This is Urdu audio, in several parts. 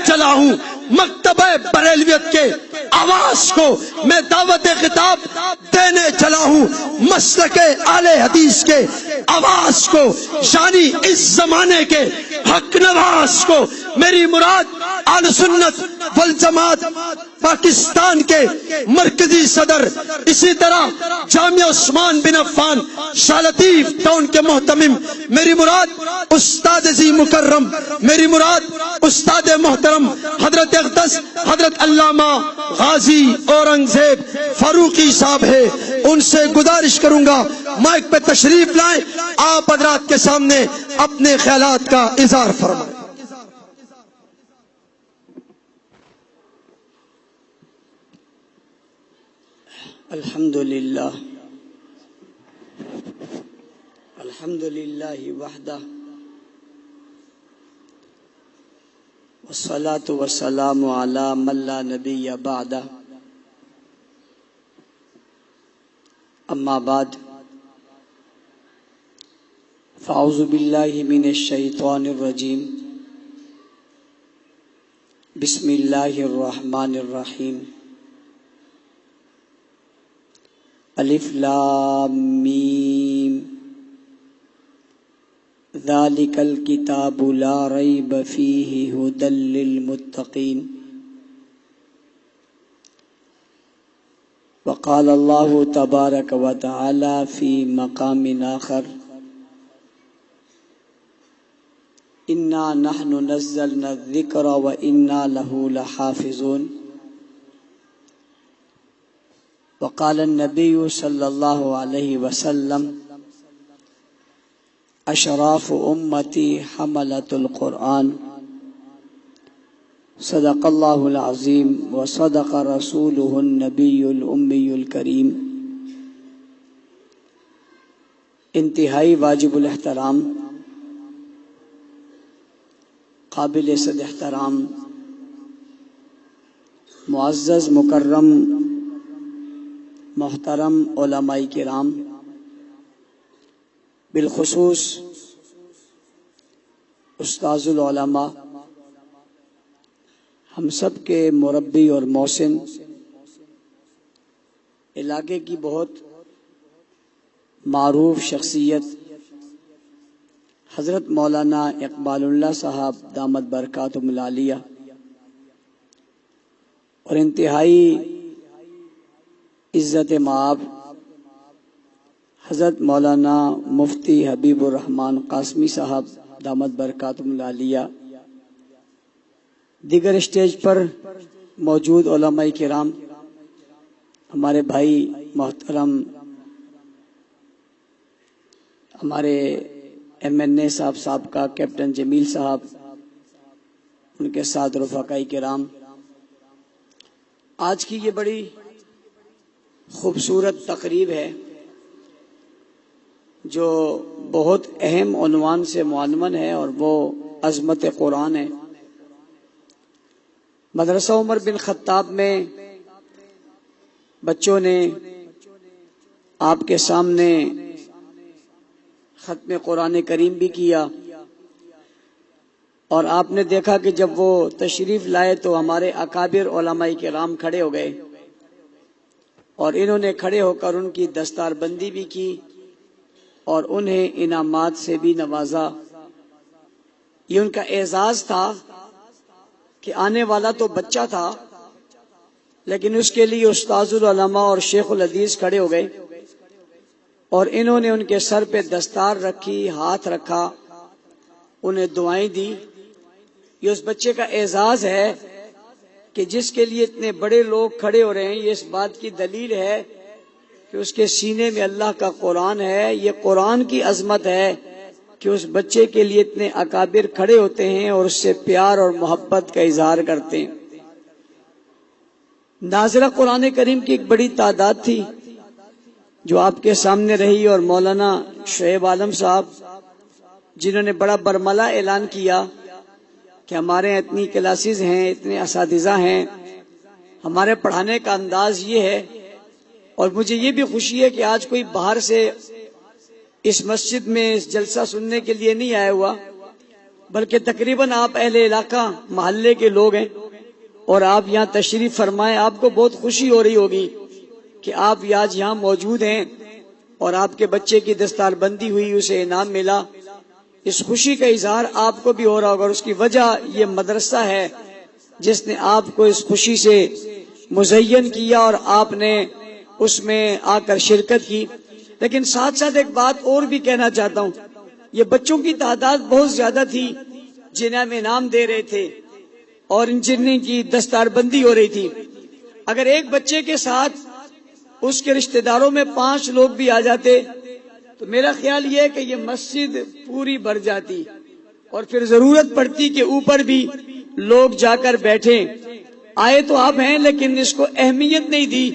چلا ہوں مکتبہ بریلویت کے آواز کو میں دعوت خطاب دینے چلا ہوں مسلک اہل حدیث کے آواز کو، یعنی اس زمانے کے حق نواز کو۔ میری مراد اہل سنت والجماعت پاکستان کے مرکزی صدر، اسی طرح جامعہ عثمان بن عفان شاہ لطیف ٹاؤن کے محتمم، میری مراد استاد عزیز مکرم، میری مراد استاد محترم حضرت اقدس حضرت علامہ غازی اورنگزیب فاروقی صاحب ہے۔ ان سے گزارش کروں گا مائک پہ تشریف لائیں، آپ حضرات کے سامنے اپنے خیالات کا اظہار فرمائیں۔ الحمدللہ الحمدللہ وحدہ والصلاة والسلام علی من لا نبی بعدہ، اما بعد فاعوذ باللہ من الشیطان الرجیم، بسم اللہ الرحمن الرحیم، الف لام میم، ذالک الکتاب لا ریب فیہ ھدی للمتقین۔ وقال اللہ تبارک و تعالی فی مقام آخر، انا نحن نزلنا الذکر و انا لہ لحافظون۔ وقال النبی صلی اللہ علیہ وسلم، اشراف امتی حملۃ القرآن، صدق اللہ العظیم وصدق رسولہ النبی الامی الکریم۔ انتہائی واجب الاحترام، قابل صد احترام، معزز مکرم محترم علماء کرام، بالخصوص استاذ العلماء، ہم سب کے مربی اور محسن، علاقے کی بہت معروف شخصیت حضرت مولانا اقبال اللہ صاحب دامت برکاتہم العالیہ، اور انتہائی عزت مآب حضرت مولانا مفتی حبیب الرحمن قاسمی صاحب دامت برکاتہم العالیہ، دیگر اسٹیج پر موجود علماء کرام، ہمارے بھائی محترم، ہمارے ایم این اے صاحب سابقہ کیپٹن جمیل صاحب، ان کے ساتھ رفقاء کرام، آج کی یہ بڑی خوبصورت تقریب ہے جو بہت اہم عنوان سے معنون ہے، اور وہ عظمت قرآن ہے۔ مدرسہ عمر بن خطاب میں بچوں نے آپ کے سامنے ختم قرآن کریم بھی کیا، اور آپ نے دیکھا کہ جب وہ تشریف لائے تو ہمارے اکابر علماء کرام کھڑے ہو گئے، اور انہوں نے کھڑے ہو کر ان کی دستار بندی بھی کی اور انہیں انعامات سے بھی نوازا۔ یہ ان کا اعزاز تھا کہ آنے والا تو بچہ تھا، لیکن اس کے لیے استاذ العلماء اور شیخ الحدیث کھڑے ہو گئے، اور انہوں نے ان کے سر پہ دستار رکھی، ہاتھ رکھا، انہیں دعائیں دی۔ یہ اس بچے کا اعزاز ہے کہ جس کے لیے اتنے بڑے لوگ کھڑے ہو رہے ہیں، یہ اس بات کی دلیل ہے کہ اس کے سینے میں اللہ کا قرآن ہے۔ یہ قرآن کی عظمت ہے کہ اس بچے کے لیے اتنے اکابر کھڑے ہوتے ہیں اور اس سے پیار اور محبت کا اظہار کرتے ہیں۔ ناظرہ قرآن کریم کی ایک بڑی تعداد تھی جو آپ کے سامنے رہی، اور مولانا شعیب عالم صاحب جنہوں نے بڑا برملا اعلان کیا کہ ہمارے یہاں اتنی کلاسز ہیں، اتنے اساتذہ ہیں، ہمارے پڑھانے کا انداز یہ ہے۔ اور مجھے یہ بھی خوشی ہے کہ آج کوئی باہر سے اس مسجد میں اس جلسہ سننے کے لیے نہیں آیا ہوا، بلکہ تقریباً آپ اہل علاقہ محلے کے لوگ ہیں اور آپ یہاں تشریف فرمائیں. آپ کو بہت خوشی ہو رہی ہوگی کہ آپ آج یہاں موجود ہیں اور آپ کے بچے کی دستار بندی ہوئی, اسے انعام ملا. اس خوشی کا اظہار آپ کو بھی ہو رہا ہوگا اور اس کی وجہ یہ مدرسہ ہے جس نے آپ کو اس خوشی سے مزین کیا اور آپ نے اس میں آ کر شرکت کی. لیکن ساتھ ساتھ ایک بات اور بھی کہنا چاہتا ہوں. یہ بچوں کی تعداد بہت زیادہ تھی جنہیں ہم انعام دے رہے تھے اور جن کی دستار بندی ہو رہی تھی. اگر ایک بچے کے ساتھ اس کے رشتہ داروں میں 5 لوگ بھی آ جاتے تو میرا خیال یہ ہے کہ یہ مسجد پوری بھر جاتی اور پھر ضرورت پڑتی کہ اوپر بھی لوگ جا کر بیٹھیں. آئے تو آپ ہیں لیکن اس کو اہمیت نہیں دی,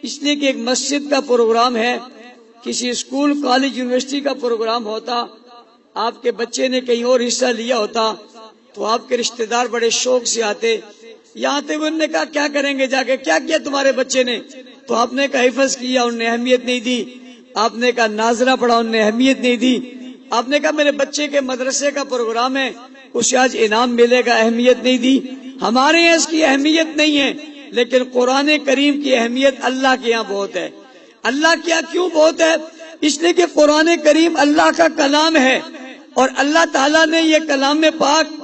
اس لیے کہ ایک مسجد کا پروگرام ہے. کسی اسکول کالج یونیورسٹی کا پروگرام ہوتا, آپ کے بچے نے کہیں اور حصہ لیا ہوتا تو آپ کے رشتہ دار بڑے شوق سے آتے. یہاں آتے ہوئے انہوں نے کہا کیا کریں گے جا کے, کیا کیا تمہارے بچے نے؟ تو آپ نے کہا حفظ کیا, انہوں نے اہمیت نہیں دی. آپ نے کہا ناظرہ پڑھا, انہوں نے اہمیت نہیں دی. آپ نے کہا میرے بچے کے مدرسے کا پروگرام ہے, اسے آج انعام ملے گا, اہمیت نہیں دی. ہمارے یہاں اس کی اہمیت نہیں ہے, لیکن قرآن کریم کی اہمیت اللہ کے یہاں بہت ہے. اللہ کیا کیوں بہت ہے؟ اس لیے کہ قرآن کریم اللہ کا کلام ہے اور اللہ تعالیٰ نے یہ کلام پاک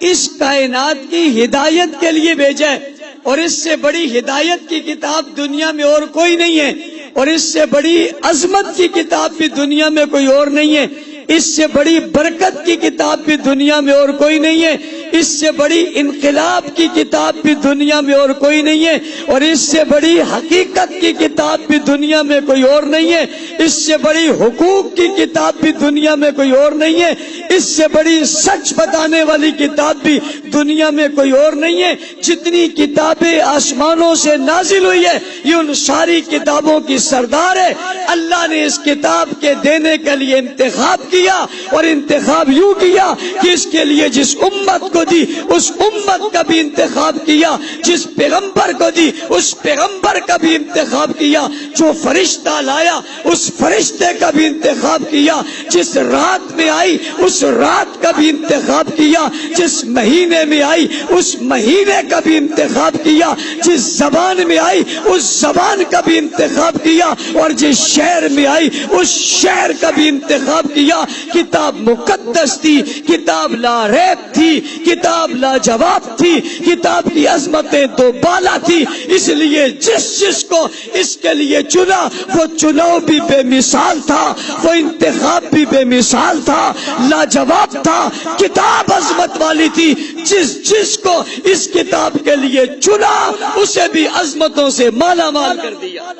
اس کائنات کی ہدایت کے لیے بھیجا ہے, اور اس سے بڑی ہدایت کی کتاب دنیا میں اور کوئی نہیں ہے, اور اس سے بڑی عظمت کی کتاب بھی دنیا میں کوئی اور نہیں ہے, اس سے بڑی برکت کی کتاب بھی دنیا میں اور کوئی نہیں ہے, اس سے بڑی انقلاب کی کتاب بھی دنیا میں اور کوئی نہیں ہے, اور اس سے بڑی حقیقت کی کتاب بھی دنیا میں کوئی اور نہیں ہے, اس سے بڑی حقوق کی کتاب بھی دنیا میں کوئی اور نہیں ہے, اس سے بڑی سچ بتانے والی کتاب بھی دنیا میں کوئی اور نہیں ہے. جتنی کتابیں آسمانوں سے نازل ہوئی ہے یہ ان ساری کتابوں کی سردار ہے. اللہ نے اس کتاب کے دینے کے لیے انتخاب کیا, اور انتخاب یوں کیا کہ اس کے لیے جس امت کو دی اس امت کا بھی انتخاب کیا, جس پیغمبر کو دی اس پیغمبر کا بھی انتخاب کیا, جو فرشتہ لایا اس فرشتے کا بھی انتخاب کیا, جس رات میں آئی اس رات کا بھی انتخاب کیا, جس مہینے میں آئی اس مہینے کا بھی انتخاب کیا, جس زبان میں آئی اس زبان کا بھی انتخاب کیا, اور جس شہر میں آئی اس شہر کا بھی انتخاب کیا. کتاب مقدس تھی, کتاب لا ریب تھی, کتاب لا جواب تھی, کتاب کی عظمتیں دو بالا تھی. اس لیے جس کو اس کے لیے چنا وہ چناؤ بھی بے مثال تھا, وہ انتخاب بھی بے مثال تھا, لاجواب تھا. کتاب عظمت والی تھی, جس کو اس کتاب کے لیے چنا اسے بھی عظمتوں سے مالا مال کر دیا.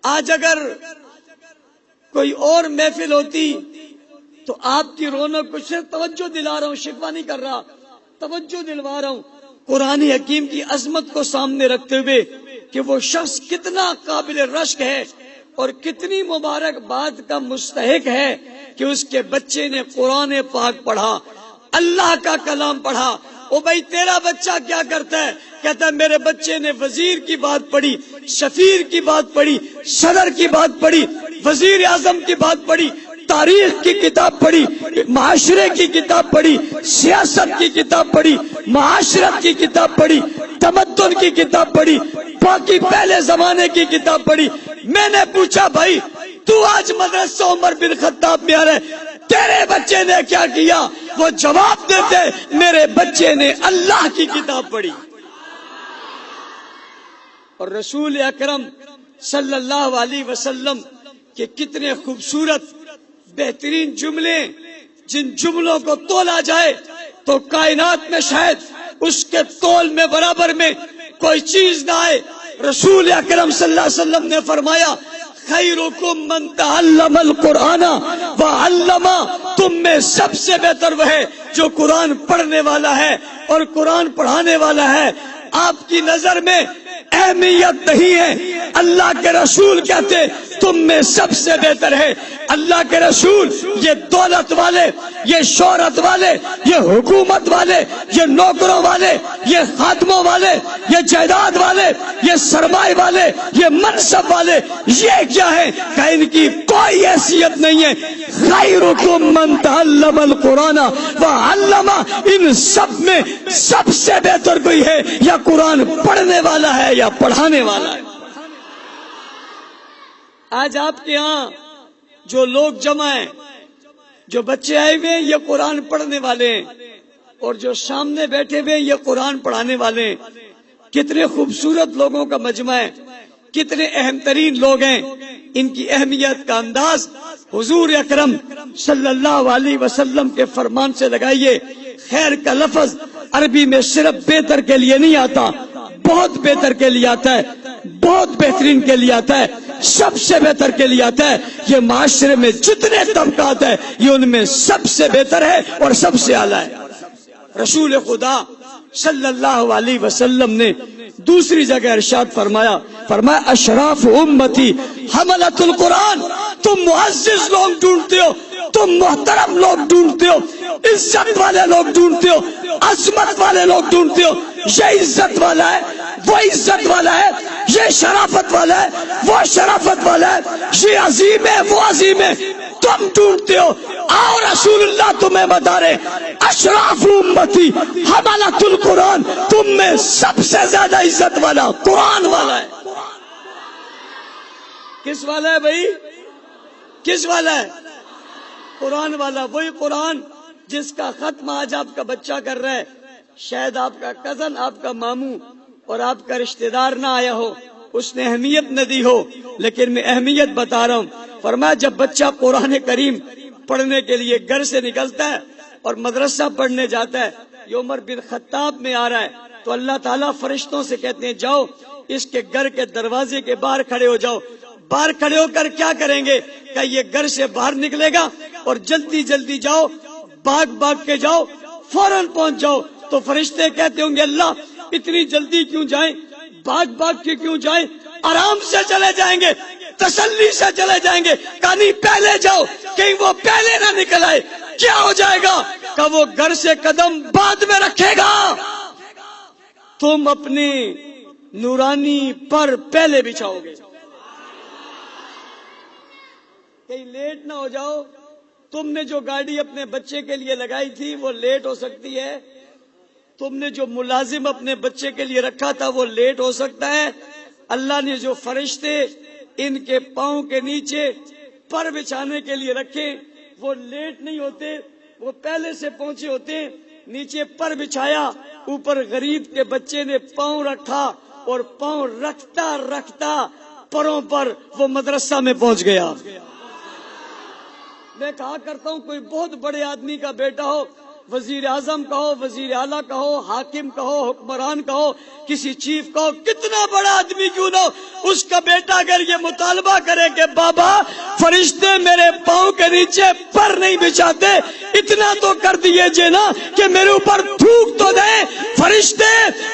آج اگر کوئی اور محفل ہوتی تو آپ کی رونق کو صرف توجہ دلا رہا ہوں, شکوہ نہیں کر رہا, توجہ دلوا رہا ہوں قرآن حکیم کی عظمت کو سامنے رکھتے ہوئے کہ وہ شخص کتنا قابل رشک ہے اور کتنی مبارکباد کا مستحق ہے کہ اس کے بچے نے قرآن پاک پڑھا, اللہ کا کلام پڑھا. او بھائی تیرا بچہ کیا کرتا ہے؟ کہتا ہے میرے بچے نے وزیر کی بات پڑھی, سفیر کی بات پڑھی, صدر کی بات پڑھی, وزیر اعظم کی بات پڑھی, تاریخ کی کتاب پڑھی, معاشرے کی کتاب پڑھی, سیاست کی کتاب پڑھی, معاشرت کی کتاب پڑھی, تمدن کی کتاب پڑھی, باقی پہلے زمانے کی کتاب پڑھی. میں نے پوچھا بھائی تو آج مدرسہ عمر بن خطاب میں آ رہے, تیرے بچے نے کیا کیا؟ وہ جواب دیتے میرے بچے نے اللہ کی کتاب پڑھی. اور رسول اکرم صلی اللہ علیہ وسلم کے کتنے خوبصورت بہترین جملے, جن جملوں کو تولا جائے تو کائنات میں شاید اس کے تول میں برابر میں کوئی چیز نہ آئے. رسول اکرم صلی اللہ علیہ وسلم نے فرمایا خیرکم من تعلم القرآن وعلم, تم میں سب سے بہتر وہ ہے جو قرآن پڑھنے والا ہے اور قرآن پڑھانے والا ہے. آپ کی نظر میں اہمیت نہیں ہے, اللہ کے رسول کہتے تم میں سب سے بہتر ہے. اللہ کے رسول یہ دولت والے, یہ شہرت والے, یہ حکومت والے, یہ نوکروں والے, یہ خادموں والے, یہ جائیداد والے، یہ سرمایہ والے، یہ منصب والے، یہ کیا ہے کہ ان کی کوئی حیثیت نہیں ہے. خیرکم من تعلم القرآن وعلم، ان سب میں سب سے بہتر کوئی ہے یا قرآن پڑھنے والا ہے یا پڑھانے والا ہے. آج آپ کے ہاں جو لوگ جمع ہیں، جو بچے آئے ہوئے ہیں، یہ قرآن پڑھنے والے ہیں، اور جو سامنے بیٹھے ہوئے ہیں یہ قرآن پڑھانے والے ہیں. کتنے خوبصورت لوگوں کا مجمع ہے، کتنے اہم ترین لوگ ہیں. ان کی اہمیت کا انداز حضور اکرم صلی اللہ علیہ وسلم کے فرمان سے لگائیے. خیر کا لفظ عربی میں صرف بہتر کے لیے نہیں آتا، بہت بہتر کے لیے آتا ہے، بہت بہترین کے لیے آتا ہے، سب سے بہتر کے لیے آتا ہے. یہ معاشرے میں جتنے طبقات ہیں یہ ان میں سب سے بہتر ہے اور سب سے اعلیٰ ہے. رسول خدا صلی اللہ علیہ وسلم نے دوسری جگہ ارشاد فرمایا اشراف امتی حملۃ القرآن. تم معزز لوگ ڈھونڈتے ہو، تم محترم لوگ ڈھونڈتے ہو، عزت والے لوگ ڈھونڈتے ہو، عظمت والے لوگ ڈھونڈتے ہو. یہ عزت والا ہے، وہ عزت والا ہے، یہ شرافت والا ہے، وہ شرافت والا ہے، یہ عظیم ہے، وہ عظیم ہے. تم ڈھونڈتے ہو، آؤ رسول اللہ تمہیں بتا رہے اشراف امتی حملۃ القرآن، تم میں سب سے زیادہ عزت والا قرآن والا ہے. کس والا ہے بھائی؟ کس والا ہے؟ قرآن والا. وہی قرآن جس کا ختم آج آپ کا بچہ کر رہا ہے. شاید آپ کا کزن، آپ کا ماموں اور آپ کا رشتہ دار نہ آیا ہو، اس نے اہمیت نہ دی ہو، لیکن میں اہمیت بتا رہا ہوں. فرمایا جب بچہ قرآن کریم پڑھنے کے لیے گھر سے نکلتا ہے اور مدرسہ پڑھنے جاتا ہے، یہ عمر بن خطاب میں آ رہا ہے، تو اللہ تعالیٰ فرشتوں سے کہتے ہیں جاؤ اس کے گھر کے دروازے کے باہر کھڑے ہو جاؤ. باہر کھڑے ہو کر کیا کریں گے کہ یہ گھر سے باہر نکلے گا اور جلدی جلدی جاؤ، بھاگ کے جاؤ، فوراً پہنچ جاؤ. تو فرشتے کہتے ہوں گے اللہ اتنی جلدی کیوں جائیں، بھاگ کے کیوں جائیں، آرام سے چلے جائیں گے، تسلی سے چلے جائیں گے. کہیں پہلے جاؤ، کہیں وہ پہلے نہ نکل آئے. کیا ہو جائے گا کہ وہ گھر سے قدم بعد میں رکھے گا، تم اپنی نورانی پر پہلے بچھاؤ گے. کہیں لیٹ نہ ہو جاؤ. تم نے جو گاڑی اپنے بچے کے لیے لگائی تھی وہ لیٹ ہو سکتی ہے، تم نے جو ملازم اپنے بچے کے لیے رکھا تھا وہ لیٹ ہو سکتا ہے. اللہ نے جو فرشتے ان کے پاؤں کے نیچے پر بچھانے کے لیے رکھے وہ لیٹ نہیں ہوتے، وہ پہلے سے پہنچے ہوتے. نیچے پر بچھایا، اوپر غریب کے بچے نے پاؤں رکھا اور پاؤں رکھتا رکھتا پروں پر وہ مدرسہ میں پہنچ گیا. میں کہا کرتا ہوں کوئی بہت بڑے آدمی کا بیٹا ہو، وزیر اعظم کا ہو، وزیر اعلیٰ کا ہو، حاکم کا ہو، حکمران کا ہو، کسی چیف کا ہو، کتنا بڑا آدمی کیوں نہ ہو، اس کا بیٹا اگر یہ مطالبہ کرے کہ بابا فرشتے میرے پاؤں کے نیچے پر نہیں بچھاتے، اتنا تو کر دیجئے نا کہ میرے اوپر تھوک تو دے. فرشتے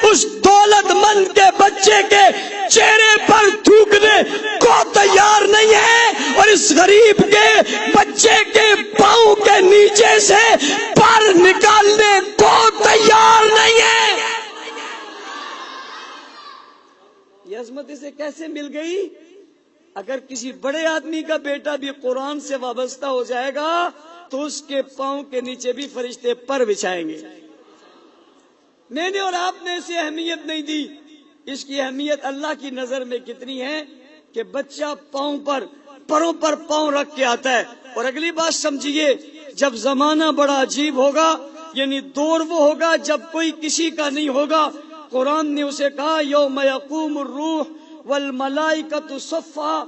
اس دولت مند کے بچے کے چہرے پر تھوکنے کو تیار نہیں ہے اور اس غریب کے بچے کے پاؤں کے نیچے سے پر نکالنے کو تیار نہیں ہے. یہ عظمت اسے کیسے مل گئی؟ اگر کسی بڑے آدمی کا بیٹا بھی قرآن سے وابستہ ہو جائے گا تو اس کے پاؤں کے نیچے بھی فرشتے پر بچھائیں گے. میں نے اور آپ نے اسے اہمیت نہیں دی. اس کی اہمیت اللہ کی نظر میں کتنی ہے کہ بچہ پروں پر پاؤں رکھ کے آتا ہے. اور اگلی بات سمجھیے، جب زمانہ بڑا عجیب ہوگا، یعنی دور وہ ہوگا جب کوئی کسی کا نہیں ہوگا. قرآن نے اسے کہا یوم یقوم الروح والملائکۃ صفا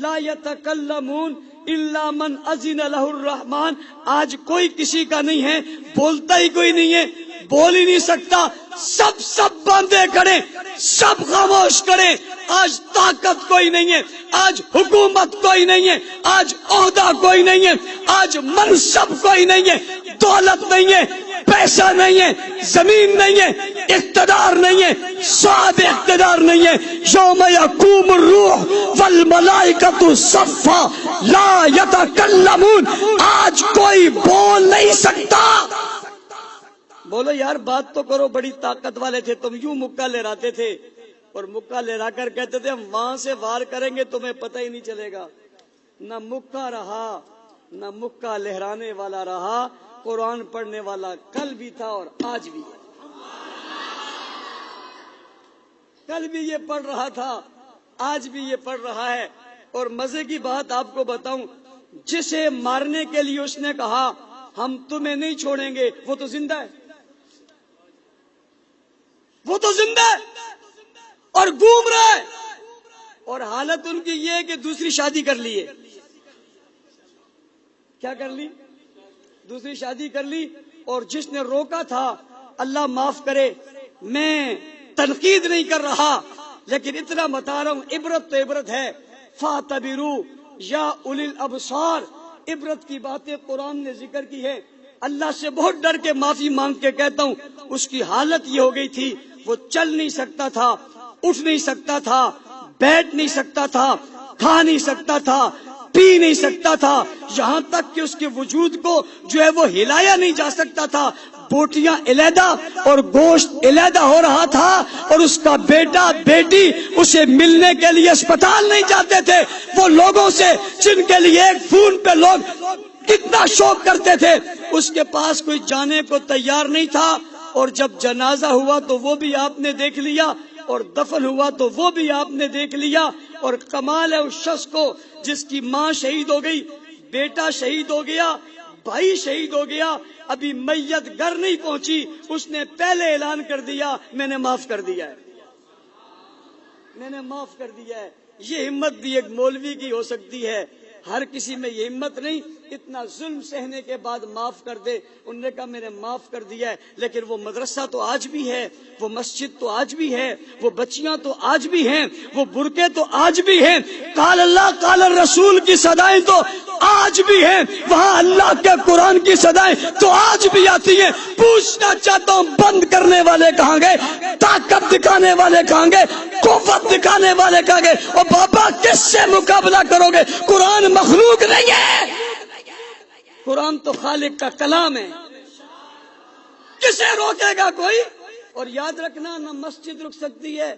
لا یتکلمون الا من اذن له الرحمن. آج کوئی کسی کا نہیں ہے، بولتا ہی کوئی نہیں ہے، بول ہی نہیں سکتا. سب باندھے کھڑے، سب خاموش کھڑے. آج طاقت کوئی نہیں ہے، آج حکومت کوئی نہیں ہے، آج عہدہ کوئی نہیں ہے، آج منصب کوئی نہیں ہے، دولت نہیں ہے، پیسہ نہیں ہے، زمین نہیں ہے، اقتدار نہیں ہے، سعادت اقتدار نہیں ہے. یوم یقوم الروح والملائکۃ صفا لا یتکلمون. آج کوئی بول نہیں سکتا. بولو یار بات تو کرو، بڑی طاقت والے تھے تم، یوں مکہ لہراتے تھے اور مکہ لہرا کر کہتے تھے ہم وہاں سے وار کریں گے تمہیں پتہ ہی نہیں چلے گا۔ نہ مکہ رہا نہ مکہ لہرانے والا رہا، قرآن پڑھنے والا کل بھی تھا اور آج بھی ہے۔ کل بھی یہ پڑھ رہا تھا، آج بھی یہ پڑھ رہا ہے۔ اور مزے کی بات آپ کو بتاؤں، جسے مارنے کے لیے اس نے کہا ہم تمہیں نہیں چھوڑیں گے، وہ تو زندہ ہے، وہ تو زندہ ہے اور گھوم رہا ہے، اور حالت ان کی یہ ہے کہ دوسری شادی کر لی ہے۔ کیا کر لی؟ دوسری شادی کر لی۔ اور جس نے روکا تھا، اللہ معاف کرے، میں تنقید نہیں کر رہا لیکن اتنا بتا رہا ہوں، عبرت تو عبرت ہے۔ فَاعْتَبِرُوا یا اولی الابصار، عبرت کی باتیں قرآن نے ذکر کی ہے۔ اللہ سے بہت ڈر کے معافی مانگ کے کہتا ہوں، اس کی حالت یہ ہو گئی تھی، وہ چل نہیں سکتا تھا، اٹھ نہیں سکتا تھا، بیٹھ نہیں سکتا تھا، کھا نہیں سکتا تھا، پی نہیں سکتا تھا، یہاں تک کہ اس کے وجود کو جو ہے وہ ہلایا نہیں جا سکتا تھا۔ بوٹیاں علیحدہ اور گوشت علیحدہ ہو رہا تھا، اور اس کا بیٹا بیٹی اسے ملنے کے لیے اسپتال نہیں جاتے تھے۔ وہ لوگوں سے جن کے لیے ایک فون پہ لوگ کتنا شوق کرتے تھے، اس کے پاس کوئی جانے کو تیار نہیں تھا۔ اور جب جنازہ ہوا تو وہ بھی آپ نے دیکھ لیا، اور دفن ہوا تو وہ بھی آپ نے دیکھ لیا۔ اور کمال ہے اس شخص کو جس کی ماں شہید ہو گئی، بیٹا شہید ہو گیا، بھائی شہید ہو گیا، ابھی میت گھر نہیں پہنچی، اس نے پہلے اعلان کر دیا میں نے معاف کر دیا ہے، میں نے معاف کر دیا ہے۔ یہ ہمت بھی ایک مولوی کی ہو سکتی ہے، ہر کسی میں یہ ہمت نہیں، اتنا ظلم سہنے کے بعد معاف کر دے۔ انہوں نے کہا میں نے معاف کر دیا ہے، لیکن وہ مدرسہ تو آج بھی ہے، وہ مسجد تو آج بھی ہے، وہ بچیاں تو آج بھی ہیں، وہ برقعے تو آج بھی ہیں، قال اللہ قال الرسول کی صدائیں تو آج بھی ہیں، وہاں اللہ کے قرآن کی صدائیں تو آج بھی آتی ہیں۔ پوچھنا چاہتا ہوں بند کرنے والے کہاں گئے؟ طاقت دکھانے والے کہاں گئے؟ قوت دکھانے والے کہاں گئے؟ اور بابا کس سے مقابلہ کرو گے؟ قرآن مخلوق نہیں ہے، قرآن تو خالق کا کلام ہے، کسے روکے گا کوئی؟ اور یاد رکھنا، نہ مسجد رک سکتی ہے،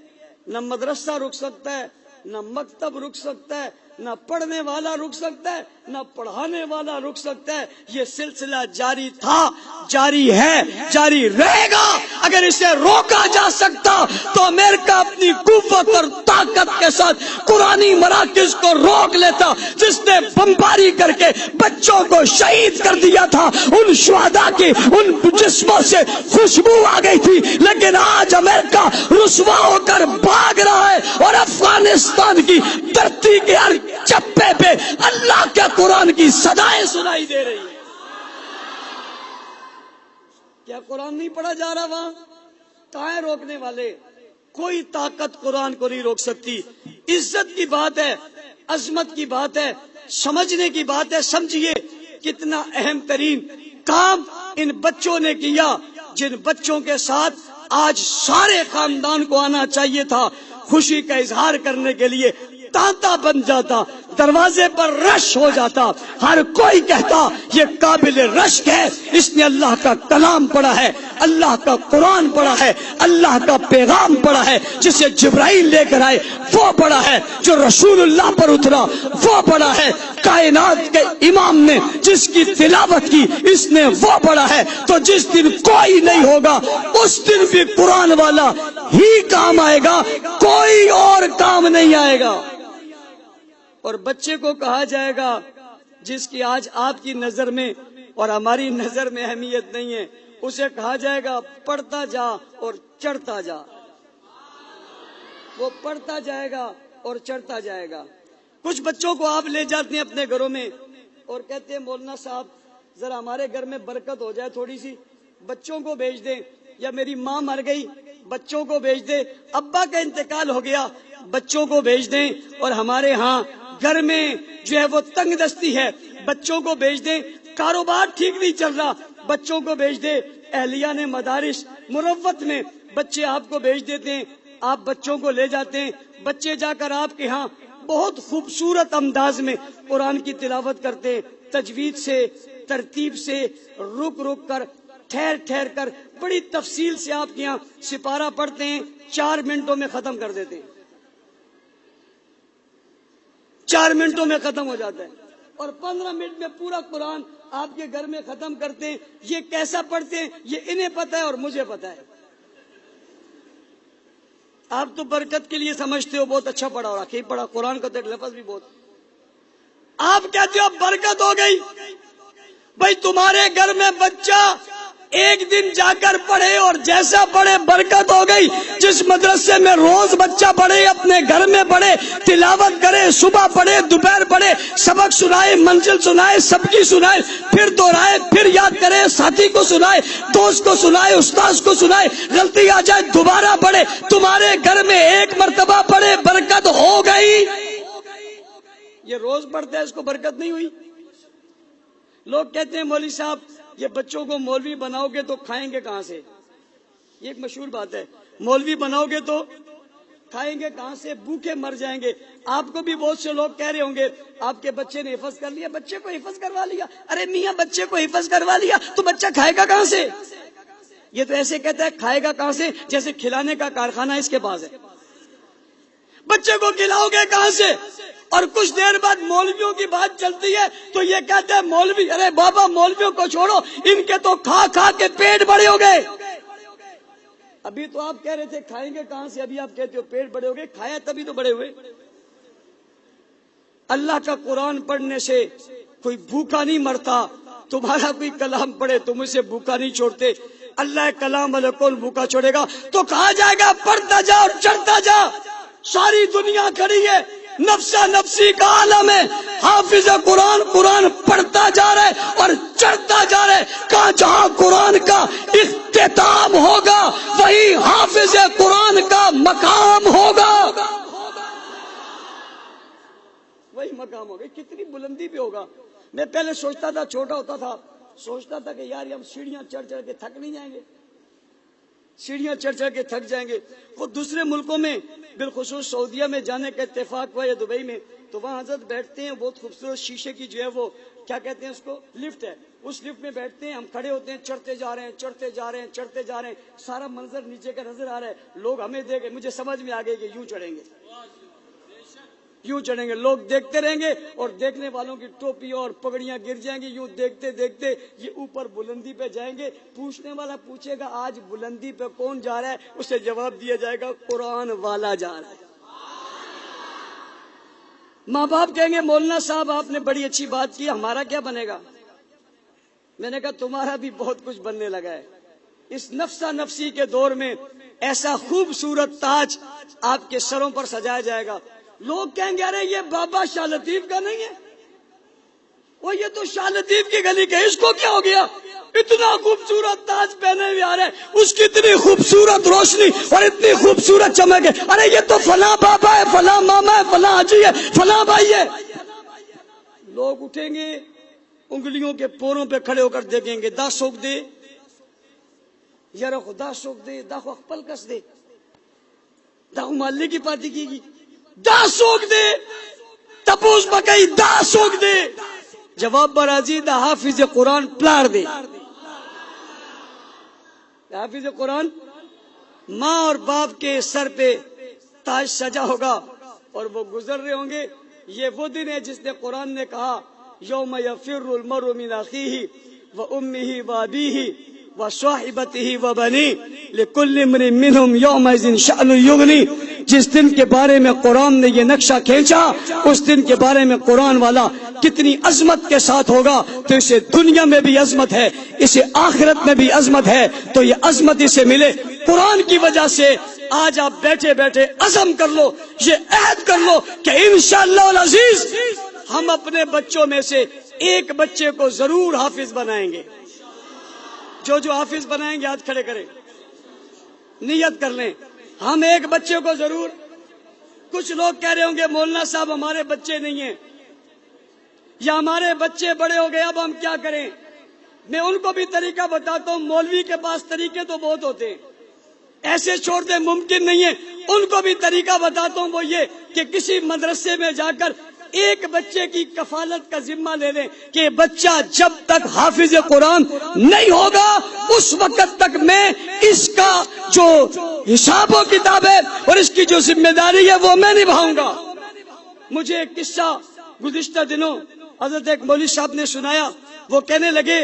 نہ مدرسہ رک سکتا ہے، نہ مکتب رک سکتا ہے، نہ پڑھنے والا رک سکتا ہے، نہ پڑھانے والا رک سکتا ہے۔ یہ سلسلہ جاری تھا، جاری ہے، جاری رہے گا۔ اگر اسے روکا جا سکتا تو امریکہ اپنی قوت اور طاقت کے ساتھ قرآنی مراکز کو روک لیتا، جس نے بمباری کر کے بچوں کو شہید کر دیا تھا۔ ان شہداء کی ان جسموں سے خوشبو آ گئی تھی، لیکن آج امریکہ رسوا ہو کر بھاگ رہا ہے، اور افغانستان کی دھرتی کے ہر چپے پہ اللہ کے قرآن کی صدائیں سنائی دے رہی ہیں۔ کیا قرآن نہیں پڑھا جا رہا وہاں؟ کہاں ہیں روکنے والے؟ کوئی طاقت قرآن کو نہیں روک سکتی۔ عزت کی بات ہے، عظمت کی بات ہے، سمجھنے کی بات ہے۔ سمجھیے کتنا اہم ترین کام ان بچوں نے کیا، جن بچوں کے ساتھ آج سارے خاندان کو آنا چاہیے تھا خوشی کا اظہار کرنے کے لیے۔ تانتا بن جاتا، دروازے پر رش ہو جاتا، ہر کوئی کہتا یہ قابل رشک ہے، اس نے اللہ کا کلام پڑھا ہے، اللہ کا قرآن پڑھا ہے، اللہ کا پیغام پڑھا ہے، جسے جبرائیل لے کر آئے وہ پڑھا ہے، جو رسول اللہ پر اترا وہ پڑھا ہے، کائنات کے امام نے جس کی تلاوت کی اس نے وہ پڑھا ہے۔ تو جس دن کوئی نہیں ہوگا اس دن بھی قرآن والا ہی کام آئے گا، کوئی اور کام نہیں آئے گا۔ اور بچے کو کہا جائے گا جس کی آج آپ کی نظر میں اور ہماری نظر میں اہمیت نہیں ہے، اسے کہا جائے گا پڑھتا جا اور چڑھتا جا۔ وہ پڑھتا جائے گا اور چڑھتا جائے گا۔ کچھ بچوں کو آپ لے جاتے ہیں اپنے گھروں میں اور کہتے ہیں مولانا صاحب ذرا ہمارے گھر میں برکت ہو جائے تھوڑی سی، بچوں کو بھیج دیں، یا میری ماں مر گئی بچوں کو بھیج دیں، ابا کا انتقال ہو گیا بچوں کو بھیج دیں، اور ہمارے ہاں گھر میں جو ہے وہ تنگ دستی ہے بچوں کو بھیج دیں، کاروبار ٹھیک نہیں چل رہا بچوں کو بھیج دیں۔ اہلیہ نے مدارس مروت میں بچے آپ کو بھیج دیتے ہیں، آپ بچوں کو لے جاتے ہیں، بچے جا کر آپ کے ہاں بہت خوبصورت انداز میں قرآن کی تلاوت کرتے ہیں، تجوید سے، ترتیب سے، رک رک کر، ٹھہر ٹھہر کر بڑی تفصیل سے آپ کے یہاں سپارہ پڑھتے ہیں، 4 منٹوں میں ختم کر دیتے ہیں، 4 منٹوں میں ختم ہو جاتا ہے، اور 15 منٹ میں پورا قرآن آپ کے گھر میں ختم کرتے ہیں۔ یہ کیسا پڑھتے ہیں یہ انہیں پتا ہے اور مجھے پتا ہے۔ آپ تو برکت کے لیے سمجھتے ہو بہت اچھا پڑھا، اور آخری پڑھا، قرآن کا تو لفظ بھی بہت، آپ کہتے ہو برکت ہو گئی۔ بھائی تمہارے گھر میں بچہ ایک دن جا کر پڑھے اور جیسا پڑھے برکت ہو گئی۔ جس مدرسے میں روز بچہ پڑھے، اپنے گھر میں پڑھے، تلاوت کرے، صبح پڑھے، دوپہر پڑھے، سبق سنائے، منزل سنائے، سب کی سنائے، پھر دہرائے، پھر یاد کرے، ساتھی کو سنائے، دوست کو سنائے، استاذ کو سنائے، غلطی آ جائے دوبارہ پڑھے، تمہارے گھر میں ایک مرتبہ پڑھے برکت ہو گئی۔ یہ روز پڑھتا ہے، اس کو برکت نہیں ہوئی؟ لوگ کہتے ہیں مولوی صاحب یہ بچوں کو مولوی بناؤ گے تو کھائیں گے کہاں سے؟ یہ ایک مشہور بات ہے، مولوی بناؤ گے تو کھائیں گے کہاں سے، بھوکے مر جائیں گے۔ آپ کو بھی بہت سے لوگ کہہ رہے ہوں گے آپ کے بچے نے حفظ کر لیا، بچے کو حفظ کروا لیا۔ ارے میاں بچے کو حفظ کروا لیا تو بچہ کھائے گا کہاں سے؟ یہ تو ایسے کہتا ہے کھائے گا کہاں سے جیسے کھلانے کا کارخانہ اس کے پاس ہے۔ بچے کو کھلاؤ گے کہاں سے؟ اور کچھ دیر بعد مولویوں کی بات چلتی ہے تو یہ کہتے ہیں مولوی، ارے بابا مولویوں کو چھوڑو، ان کے تو کھا کھا کے پیٹ بڑے ہو گئے۔ ابھی تو آپ کہہ رہے تھے کھائیں گے کہاں سے، ابھی آپ کہتے ہو پیٹ بڑے ہو گئے، کھایا تبھی تو بڑے ہوئے۔ اللہ کا قرآن پڑھنے سے کوئی بھوکا نہیں مرتا، تمہارا کوئی کلام پڑھے تم اسے بھوکا نہیں چھوڑتے۔ اللہ کلام والے کون بھوکا چھوڑے گا؟ تو کہا جائے گا پڑھتا جا اور چڑھتا جا۔ ساری دنیا کھڑی ہے، نفسا نفسی کا عالم ہے، حافظ قرآن قرآن پڑھتا جا رہا ہے اور چڑھتا جا رہا ہے۔ کہاں جہاں قرآن کا اختتام ہوگا وہی حافظ قرآن کا مقام ہوگا، وہی مقام ہوگا۔ کتنی بلندی پہ ہوگا۔ میں پہلے سوچتا تھا، چھوٹا ہوتا تھا سوچتا تھا کہ یار ہم سیڑھیاں چڑھ چڑھ کے تھک نہیں جائیں گے، سیڑھیاں چڑھ چڑھ کے تھک جائیں گے۔ وہ دوسرے ملکوں میں بالخصوص سعودیہ میں جانے کا اتفاق ہوا یا دبئی میں، تو وہاں حضرت بیٹھتے ہیں، بہت خوبصورت شیشے کی جو ہے وہ کیا کہتے ہیں اس کو، لفٹ ہے، اس لفٹ میں بیٹھتے ہیں، ہم کھڑے ہوتے ہیں، چڑھتے جا رہے ہیں چڑھتے جا رہے ہیں چڑھتے جا رہے ہیں، سارا منظر نیچے کا نظر آ رہا ہے۔ لوگ ہمیں دیکھ گئے، مجھے سمجھ میں آ گئی کہ یوں چڑھیں گے، یوں چڑھیں گے، لوگ دیکھتے رہیں گے اور دیکھنے والوں کی ٹوپیاں اور پگڑیاں گر جائیں گی، یوں دیکھتے دیکھتے یہ اوپر بلندی پہ جائیں گے۔ پوچھنے والا پوچھے گا آج بلندی پہ کون جا رہا ہے، اسے جواب دیا جائے گا قرآن والا جا رہا ہے۔ ماں باپ کہیں گے مولانا صاحب آپ نے بڑی اچھی بات کی، ہمارا کیا بنے گا؟ میں نے کہا تمہارا بھی بہت کچھ بننے لگا ہے۔ اس نفسا نفسی کے دور میں ایسا خوبصورت تاج آپ کے سروں پر سجایا جائے گا۔ لوگ کہیں گے ارے یہ بابا شاہ لطیف کا نہیں ہے، وہ یہ تو شاہ لطیف کی گلی کا، اس کو کیا ہو گیا؟ اتنا خوبصورت تاج پہنے ہوئے آ رہے ہیں، اس کی اتنی خوبصورت روشنی اور اتنی خوبصورت چمک ہے، ارے یہ تو فلاں بابا ہے، فلاں ماما ہے، فلاں حاجی ہے، فلاں بھائی ہے۔ لوگ اٹھیں گے، انگلیوں کے پوروں پہ کھڑے ہو کر دیکھیں گے، دا سوک دے یار خدا سوک دے، دا خو اخپل کس دے، دا خو محلے کی پارٹی کی گی، دا سوک دے تپوس بکئی، دا سوک دے جواب برازی، دا حافظ قرآن پلار دے۔ حافظ قرآن ماں اور باپ کے سر پہ تاج سجا ہوگا اور وہ گزر رہے ہوں گے۔ یہ وہ دن ہے جس نے قرآن نے کہا یوم یفر المرء من اخیہ وامہ وابیہ وصاحبتہ وبنیہ لکل امرئ منہم یومئذ شأن یغنی۔ جس دن کے بارے میں قرآن نے یہ نقشہ کھینچا، اس دن کے بارے میں قرآن والا کتنی عظمت کے ساتھ ہوگا، تو اسے دنیا میں بھی عظمت ہے، اسے آخرت میں بھی عظمت ہے، تو یہ عظمت اسے ملے قرآن کی وجہ سے۔ آج آپ بیٹھے بیٹھے عزم کر لو، یہ عہد کر لو کہ انشاءاللہ العزیز ہم اپنے بچوں میں سے ایک بچے کو ضرور حافظ بنائیں گے۔ جو حافظ بنائیں گے ہاتھ کھڑے کریں، نیت کر لیں، ہم ایک بچے کو ضرور۔ کچھ لوگ کہہ رہے ہوں گے مولانا صاحب ہمارے بچے نہیں ہیں، یا ہمارے بچے بڑے ہو گئے اب ہم کیا کریں؟ میں ان کو بھی طریقہ بتاتا ہوں، مولوی کے پاس طریقے تو بہت ہوتے ہیں، ایسے چھوڑ دیں ممکن نہیں ہے۔ ان کو بھی طریقہ بتاتا ہوں، وہ یہ کہ کسی مدرسے میں جا کر ایک بچے کی کفالت کا ذمہ لے لیں کہ بچہ جب تک حافظ قرآن نہیں ہوگا اس وقت تک میں اس کا جو حساب و کتاب ہے اور اس کی جو ذمہ داری ہے وہ میں نبھاؤں گا۔ مجھے ایک قصہ گزشتہ دنوں حضرت ایک مولوی صاحب نے سنایا، وہ کہنے لگے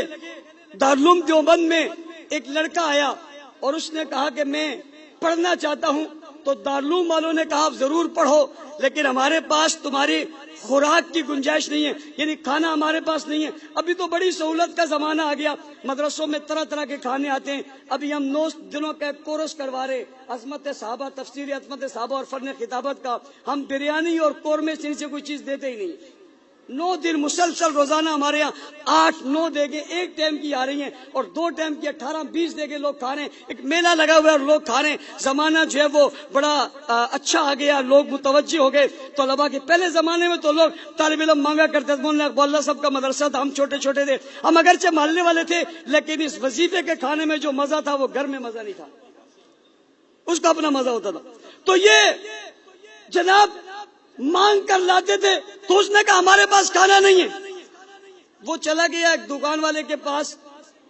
دارالعلوم دیوبند میں ایک لڑکا آیا اور اس نے کہا کہ میں پڑھنا چاہتا ہوں، تو دارالعلوم والوں نے کہا آپ ضرور پڑھو لیکن ہمارے پاس تمہاری خوراک کی گنجائش نہیں ہے، یعنی کھانا ہمارے پاس نہیں ہے۔ ابھی تو بڑی سہولت کا زمانہ آ گیا، مدرسوں میں طرح طرح کے کھانے آتے ہیں۔ ابھی ہم 9 دنوں کا ایک کورس کروا رہے، عظمت صحابہ، تفسیر عظمت صحابہ اور فن خطابت کا۔ ہم بریانی اور قورمے سے کوئی چیز دیتے ہی نہیں۔ 9 دن مسلسل روزانہ ہمارے یہاں 8-9 دیگیں ایک ٹائم کی آ رہی ہیں اور 2 ٹائم کی 18-20 دیگیں لوگ کھا رہے ہیں۔ ایک میلہ لگا ہوا ہے اور لوگ کھا رہے ہیں۔ زمانہ جو ہے وہ بڑا اچھا آ گیا، لوگ متوجہ ہو گئے۔ طلباء کے پہلے زمانے میں تو لوگ طالب علم مانگا کرتے تھے، مولانا اقبال اللہ صاحب کا مدرسہ تھا، ہم چھوٹے چھوٹے تھے، ہم اگرچہ محلے والے تھے لیکن اس وظیفے کے کھانے میں جو مزہ تھا وہ گھر میں مزہ نہیں تھا، اس کا اپنا مزہ ہوتا تھا۔ تو یہ جناب مانگ کر لاتے تھے، تو اس نے کہا ہمارے پاس کھانا نہیں ہے۔ وہ چلا گیا ایک دکان والے کے پاس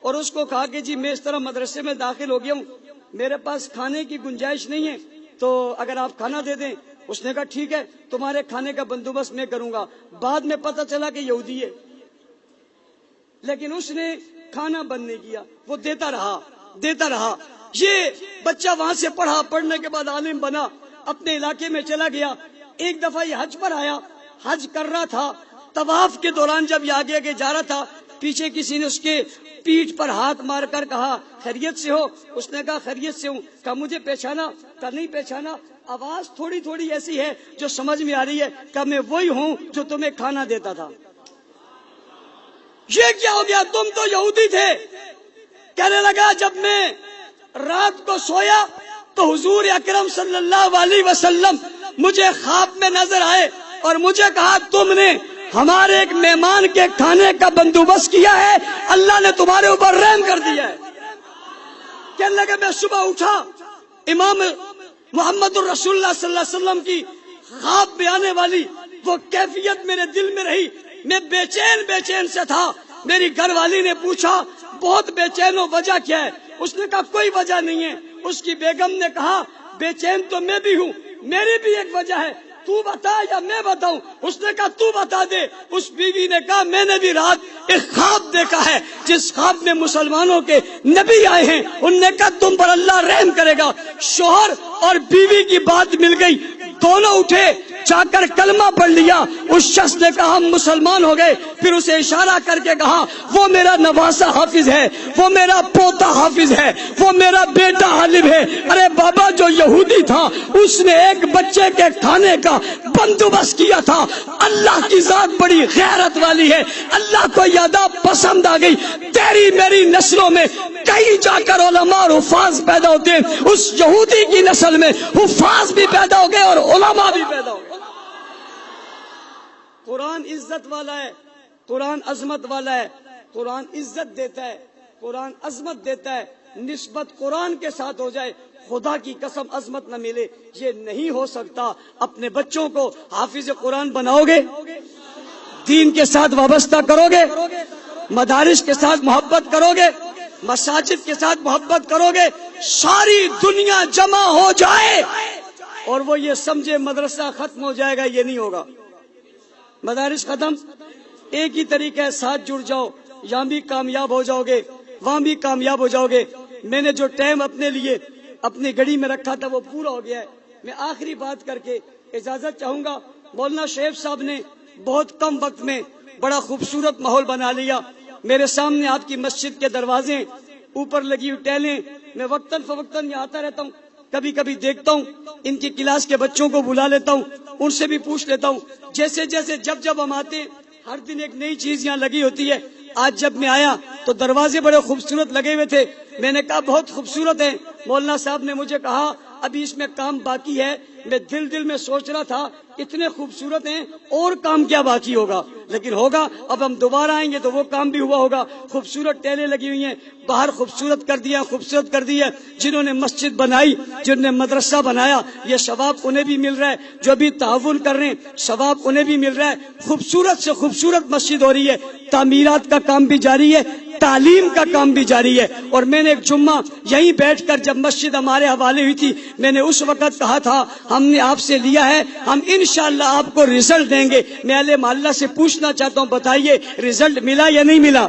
اور اس کو کہا کہ جی میں اس طرح مدرسے میں داخل ہو گیا ہوں، میرے پاس کھانے کی گنجائش نہیں ہے، تو اگر آپ کھانا دے دیں۔ اس نے کہا ٹھیک ہے تمہارے کھانے کا بندوبست میں کروں گا۔ بعد میں پتہ چلا کہ یہودی ہے، لیکن اس نے کھانا بند نہیں کیا، وہ دیتا رہا۔ یہ بچہ وہاں سے پڑھا، پڑھنے کے بعد عالم بنا، اپنے علاقے میں چلا گیا۔ ایک دفعہ یہ حج پر آیا، حج کر رہا تھا، طواف کے دوران جب یہ آگے آگے جا رہا تھا، پیچھے کسی نے اس کے پیٹھ پر ہاتھ مار کر کہا خیریت سے ہو؟ اس نے کہا خیریت سے ہوں۔ کہا مجھے پہچانا؟ کہا نہیں پہچانا، آواز تھوڑی تھوڑی ایسی ہے جو سمجھ میں آ رہی ہے۔ کہا میں وہی ہوں جو تمہیں کھانا دیتا تھا۔ یہ کیا ہو گیا؟ تم تو یہودی تھے۔ کہنے لگا جب میں رات کو سویا تو حضور اکرم صلی اللہ علیہ وسلم مجھے خواب میں نظر آئے اور مجھے کہا تم نے ہمارے ایک مہمان کے کھانے کا بندوبست کیا ہے، اللہ نے تمہارے اوپر رحم کر دیا ہے۔ کہنے لگا میں صبح اٹھا، امام محمد الرسول اللہ صلی اللہ علیہ وسلم کی خواب میں آنے والی وہ کیفیت میرے دل میں رہی، میں بے چین سے تھا۔ میری گھر والی نے پوچھا بہت بے چین ہو، وجہ کیا ہے؟ اس نے کہا کوئی وجہ نہیں ہے۔ اس کی بیگم نے کہا بے چین تو میں بھی ہوں، میری بھی ایک وجہ ہے، تو بتا یا میں بتاؤں؟ اس نے کہا تو بتا دے۔ اس بیوی نے کہا میں نے بھی رات ایک خواب دیکھا ہے جس خواب میں مسلمانوں کے نبی آئے ہیں، انہوں نے کہا تم پر اللہ رحم کرے گا۔ شوہر اور بیوی کی بات مل گئی، دونوں اٹھے، جا کر کلمہ پڑھ لیا۔ اس شخص نے کہا ہم مسلمان ہو گئے، پھر اسے اشارہ کر کے کہا وہ میرا نواسا حافظ ہے، وہ میرا پوتا حافظ ہے، وہ میرا بیٹا عالم ہے۔ ارے بابا جو یہودی تھا اس نے ایک بچے کے کھانے کا بندوبست کیا تھا۔ اللہ کی ذات بڑی غیرت والی ہے، اللہ کو یہ ادا پسند آ گئی۔ تیری میری نسلوں میں کئی جا کر علماء اور حفاظ پیدا ہوتے ہیں، اس یہودی کی نسل میں حفاظ بھی پیدا ہو گئے اور علماء بھی پیدا ہو گئے۔ قرآن عزت والا ہے، قرآن عظمت والا ہے، قرآن عزت دیتا ہے، قرآن عظمت دیتا ہے۔ نسبت قرآن کے ساتھ ہو جائے، خدا کی قسم عظمت نہ ملے، یہ نہیں ہو سکتا۔ اپنے بچوں کو حافظ قرآن بناؤ گے، دین کے ساتھ وابستہ کرو گے، مدارس کے ساتھ محبت کرو گے، مساجد کے ساتھ محبت کرو گے، ساری دنیا جمع ہو جائے اور وہ یہ سمجھے مدرسہ ختم ہو جائے گا، یہ نہیں ہوگا۔ مدارس ختم، ایک ہی طریقہ ہے، ساتھ جڑ جاؤ، یہاں بھی کامیاب ہو جاؤ گے، وہاں بھی کامیاب ہو جاؤ گے۔ میں نے جو ٹائم اپنے لیے اپنی گھڑی میں رکھا تھا وہ پورا ہو گیا ہے۔ میں آخری بات کر کے اجازت چاہوں گا۔ مولانا شعیب صاحب نے بہت کم وقت میں بڑا خوبصورت ماحول بنا لیا۔ میرے سامنے آپ کی مسجد کے دروازے، اوپر لگی ہوئی ٹیلیں، میں وقتاً فوقتاً یہاں آتا رہتا ہوں، کبھی کبھی دیکھتا ہوں، ان کی کلاس کے بچوں کو بلا لیتا ہوں، ان سے بھی پوچھ لیتا ہوں۔ جیسے جب ہم آتے ہیں ہر دن ایک نئی چیز یہاں لگی ہوتی ہے۔ آج جب میں آیا تو دروازے بڑے خوبصورت لگے ہوئے تھے، میں نے کہا بہت خوبصورت ہے۔ مولانا صاحب نے مجھے کہا ابھی اس میں کام باقی ہے. میں دل میں سوچ رہا تھا اتنے خوبصورت ہیں اور کام کیا باقی ہوگا, لیکن ہوگا. اب ہم دوبارہ آئیں گے تو وہ کام بھی ہوا ہوگا. خوبصورت ٹیلیں لگی ہوئی ہیں, باہر خوبصورت کر دیا, خوبصورت کر دیا. جنہوں نے مسجد بنائی, جنہوں نے مدرسہ بنایا, یہ ثواب انہیں بھی مل رہا ہے. جو بھی تعاون کر رہے ہیں ثواب انہیں بھی مل رہا ہے. خوبصورت سے خوبصورت مسجد ہو رہی ہے. تعمیرات کا کام بھی جاری ہے, تعلیم کا کام بھی جاری ہے. اور میں نے ایک جمعہ یہیں بیٹھ کر جب مسجد ہمارے حوالے ہوئی تھی, میں نے اس وقت کہا تھا ہم نے آپ سے لیا ہے, ہم انشاءاللہ آپ کو رزلٹ دیں گے. میں اہل محلہ سے پوچھنا چاہتا ہوں, بتائیے رزلٹ ملا یا نہیں ملا؟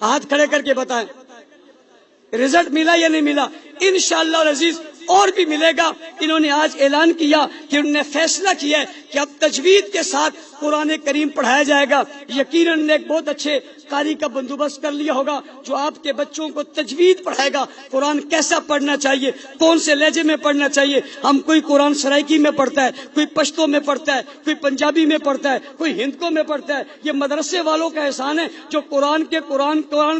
ہاتھ کھڑے کر کے بتائیں, رزلٹ ملا یا نہیں ملا؟ انشاءاللہ العزیز اور بھی ملے گا. انہوں نے آج اعلان کیا کہ انہوں نے فیصلہ کیا ہے کہ اب تجوید کے ساتھ قرآن کریم پڑھایا جائے گا. یقیناً ایک بہت اچھے قاری کا بندوبست کر لیا ہوگا جو آپ کے بچوں کو تجوید پڑھائے گا. قرآن کیسا پڑھنا چاہیے, کون سے لہجے میں پڑھنا چاہیے. ہم کوئی قرآن سرائکی میں پڑھتا ہے, کوئی پشتو میں پڑھتا ہے, کوئی پنجابی میں پڑھتا ہے, کوئی ہندکو میں پڑھتا ہے. یہ مدرسے والوں کا احسان ہے جو قرآن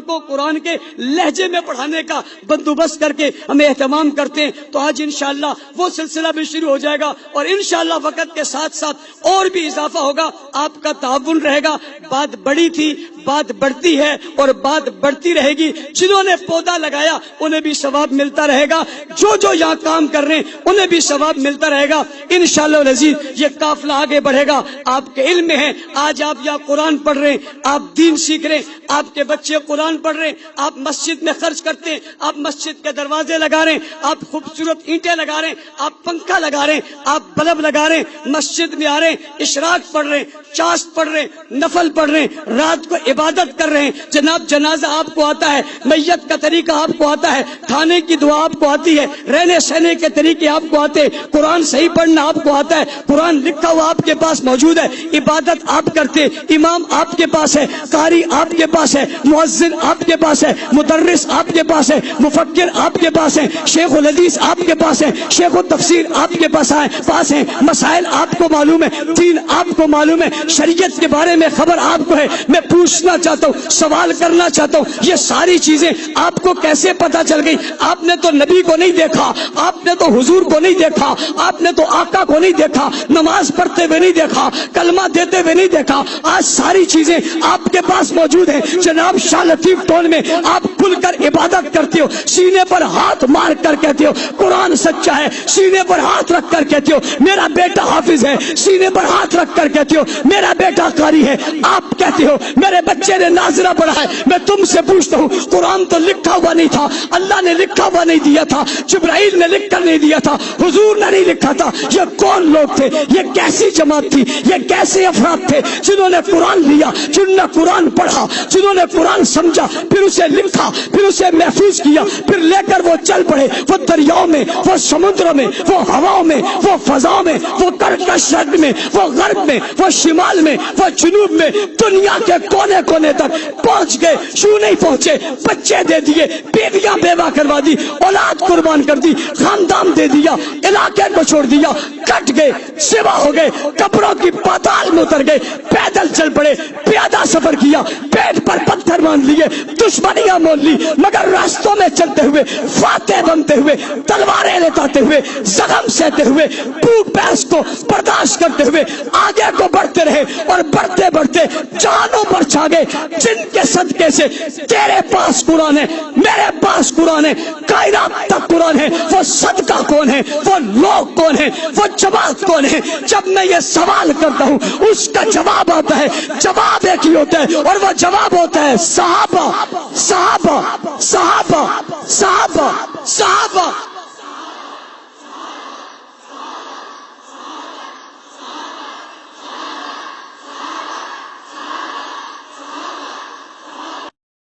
کو قرآن کے لہجے میں پڑھانے کا بندوبست کر کے ہمیں اہتمام کرتے ہیں. تو آج انشاءاللہ وہ سلسلہ بھی شروع ہو جائے گا اور انشاءاللہ وقت کے ساتھ ساتھ اور بھی اضافہ ہوگا. آپ کا تعاون رہے گا. بات بڑی تھی, بات بڑھتی ہے اور بات بڑھتی رہے گی. جنہوں نے پودا لگایا انہیں بھی ثواب ملتا رہے گا, جو یہاں کام کر رہے ہیں انہیں بھی ثواب ملتا رہے گا انشاءاللہ العزیز. یہ قافلہ آگے بڑھے گا. آپ کے علم میں ہے, آج آپ یہاں قرآن پڑھ رہے ہیں, آپ دین سیکھ رہے ہیں, آپ کے بچے قرآن پڑھ رہے ہیں, آپ مسجد میں خرچ کرتے ہیں, آپ مسجد کے دروازے لگا رہے ہیں, آپ خوبصورت اینٹیں لگا رہے ہیں, آپ پنکھا لگا رہے ہیں, آپ بلب لگا رہے ہیں, مسجد میں آ رہے ہیں, اشراق پڑھ رہے ہیں, چاشت پڑھ رہے ہیں, نفل پڑھ رہے ہیں, رات کو عبادت کر رہے ہیں. جناب جنازہ آپ کو آتا ہے, میت کا طریقہ آپ کو آتا ہے, کھانے کی دعا آپ کو آتی ہے, رہنے سہنے کے طریقے آپ کو آتے ہیں, قرآن صحیح پڑھنا آپ کو آتا ہے, قرآن لکھا ہوا آپ کے پاس موجود ہے, عبادت آپ کرتے, امام آپ کے پاس ہے, قاری آپ کے پاس ہے, مؤذن آپ کے پاس ہے, مدرس آپ کے پاس ہے, مفکر آپ کے پاس ہے, شیخ الحدیث آپ کے پاس ہے, شیخ التفسیر آپ کے پاس ہے, مسائل آپ کو معلوم ہے, دین آپ کو معلوم ہے, شریعت کے بارے میں خبر آپ کو ہے. میں پوچھنا چاہتا ہوں, سوال کرنا چاہتا ہوں, یہ ساری چیزیں آپ کو کیسے پتا چل گئی؟ آپ نے تو نبی کو نہیں دیکھا, آپ نے تو حضور کو نہیں دیکھا, آپ نے تو آقا کو نہیں دیکھا, نماز پڑھتے ہوئے نہیں دیکھا, کلمہ دیتے ہوئے نہیں دیکھا. آج ساری چیزیں آپ کے پاس موجود ہیں. جناب شاہ لطیف ٹون میں آپ کھل کر عبادت کرتے ہو, سینے پر ہاتھ مار کر کہتے ہو قرآن سچا ہے, سینے پر ہاتھ رکھ کر کہتے ہو میرا بیٹا حافظ ہے, سینے پر ہاتھ رکھ کر کہتے ہو میرا بیٹا قاری ہے. آپ کہتے ہو میرے بچے نے ناظرہ پڑھا ہے. میں تم سے پوچھتا ہوں, قرآن تو لکھا ہوا نہیں تھا, اللہ نے لکھا ہوا نہیں دیا تھا, جبرائیل نے لکھ کر نہیں دیا تھا, حضور نے نہیں لکھا تھا. یہ کون لوگ تھے؟ یہ کیسی جماعت تھی؟ یہ کیسے افراد تھے جنہوں نے قرآن لیا, جنہوں نے قرآن پڑھا, جنہوں نے قرآن سمجھا, پھر اسے لکھا, پھر اسے محفوظ کیا, پھر لے کر وہ چل پڑے. وہ دریاؤں میں, وہ سمندروں میں, وہ ہواؤں میں, وہ فضاؤں میں, وہ کرکش شرق میں, وہ غرب میں, وہ شمال میں, وہ جنوب میں, دنیا کے کونے کونے تک پہنچ گئے. کیوں نہیں پہنچے؟ بچے دے دیے, بیویاں بیوہ کروا دی, اولاد قربان کر دی, خاندان دے دیا, علاقے کو چھوڑ دیا, کٹ گئے, سوا ہو گئے, قبروں کی پاتال میں اتر گئے, پیدل چل پڑے, پیادہ سفر کیا, پیٹ پر پتھر باندھ لیے, دشمنیاں مول لی, مگر راستوں میں چلتے ہوئے, فاتح بنتے ہوئے, تلواریں لٹاتے ہوئے, زخم سہتے ہوئے, بھوک پیاس کو برداشت کرتے ہوئے آگے کو بڑھتے رہے اور بڑھتے بڑھتے جانوں پر چھا گئے. جن کے صدقے سے تیرے پاس قرآن ہے, میرے پاس قرآن ہے, کائنات تک قرآن ہے, وہ صدقہ کون ہے, وہ لوگ کون ہے, وہ جماعت کون ہے؟ جب میں یہ سوال کرتا ہوں اس کا جواب آتا ہے, جواب ایک ہی ہوتا ہے اور وہ جواب ہوتا ہے صحابہ, صحابہ, صحابہ, صحابہ, صحابہ.